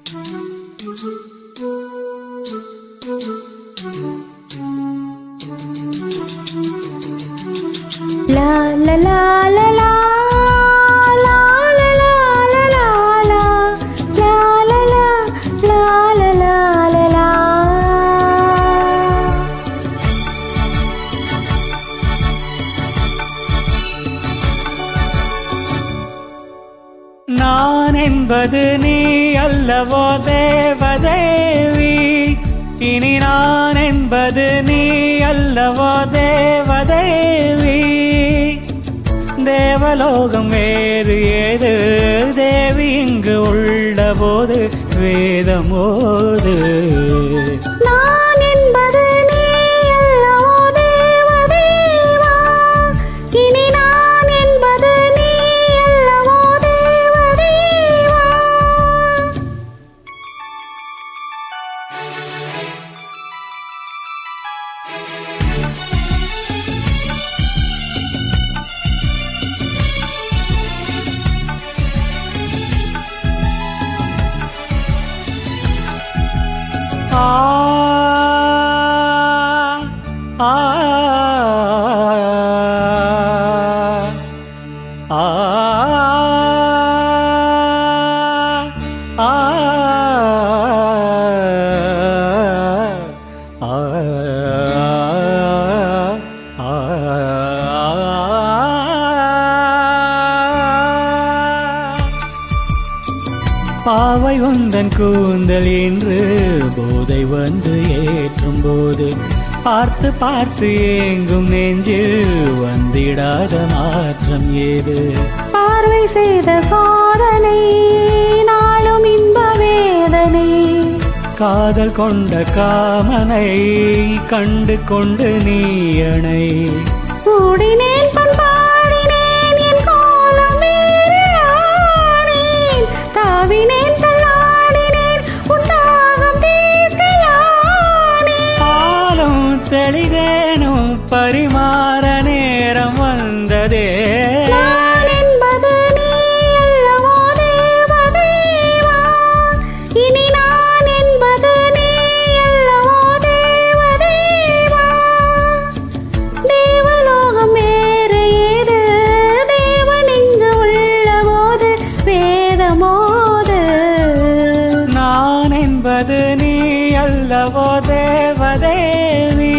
La la la la la la la la la la la la la la la la la. நான் என்பது நீ அல்லவோ தேவதேவி, இனி நான் என்பது நீ அல்லவோ தேவதேவி. தேவலோகம் வேறு ஏது தேவி, இங்கு உள்ள போது வேதமோது. நான் என்பது நீ அல்லவோ தேவதேவா, இனி நான் என்பது நீ அல்லவோ தேவதேவா. பாவை உந்தன் கூந்தல் என்று போதை வந்து ஏற்றும் போது, பார்த்து பார்த்து ஏங்கும் நெஞ்சில் வந்திடாத மாற்றம் ஏது? பார்வை செய்த சாதனை நாளும் இன்ப வேதனை, காதல் கொண்ட காமனை கண்டு கொண்டு நீ அணை. கூடினேன் பண்பாடினேன் என் கோலம் வேறு ஆனேன், தாவினேன் தள்ளாடினேன் உண்டாகம் தீர்க்கையானேன். ஆளும் தெளிதேனும் பரிமாற நேரம் வந்ததே. நான் என்பது நீ அல்லவோ தேவதேவா, இனி நான் என்பது நீ அல்லவோ தேவதேவா. தேவலோகம் வேறு ஏது தேவன் இங்கு உள்ள போது வேதமோது. நான் என்பது நீ அல்லவோ தேவதேவி.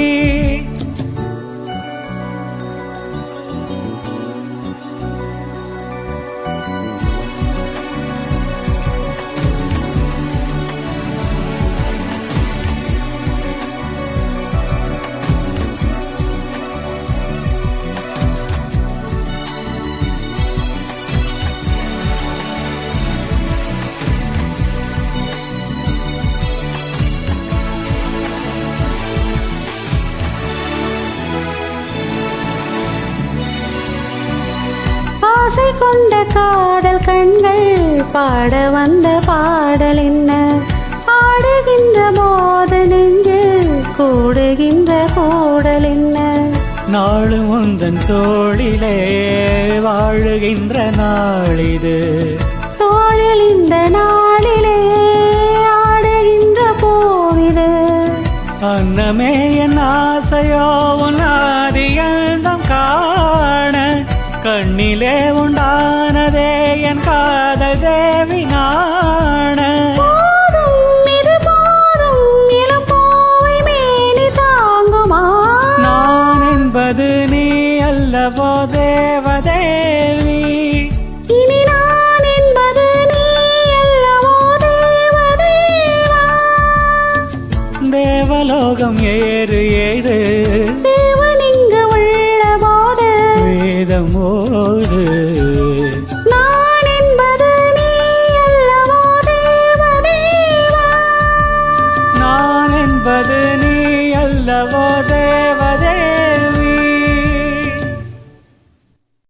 ஆசை கொண்ட காதல் கண்கள் பாட வந்த பாடல் என்ன? ஆடுகின்ற போது நெஞ்சில் கூடுகின்ற கூடல் என்ன? நாளும் உந்தன் தோளிலே வாழுகின்ற நாளிது, தோளில் இந்த நாளிலே ஆடுகின்ற போவிது. அன்னமே என் ஆசையோ உன் ஆதியந்தம் காண, கண்ணிலே உண்டானதே என் காதல் தேவி நாண. போதும் இது போதும் இளம் பூவை மேனி தாங்குமா? நான் என்பது நீ அல்லவோ தேவதேவி, இனி நான் என்பது நீ அல்லவோ தேவதேவா. தேவலோகம் ஏறு ஏறு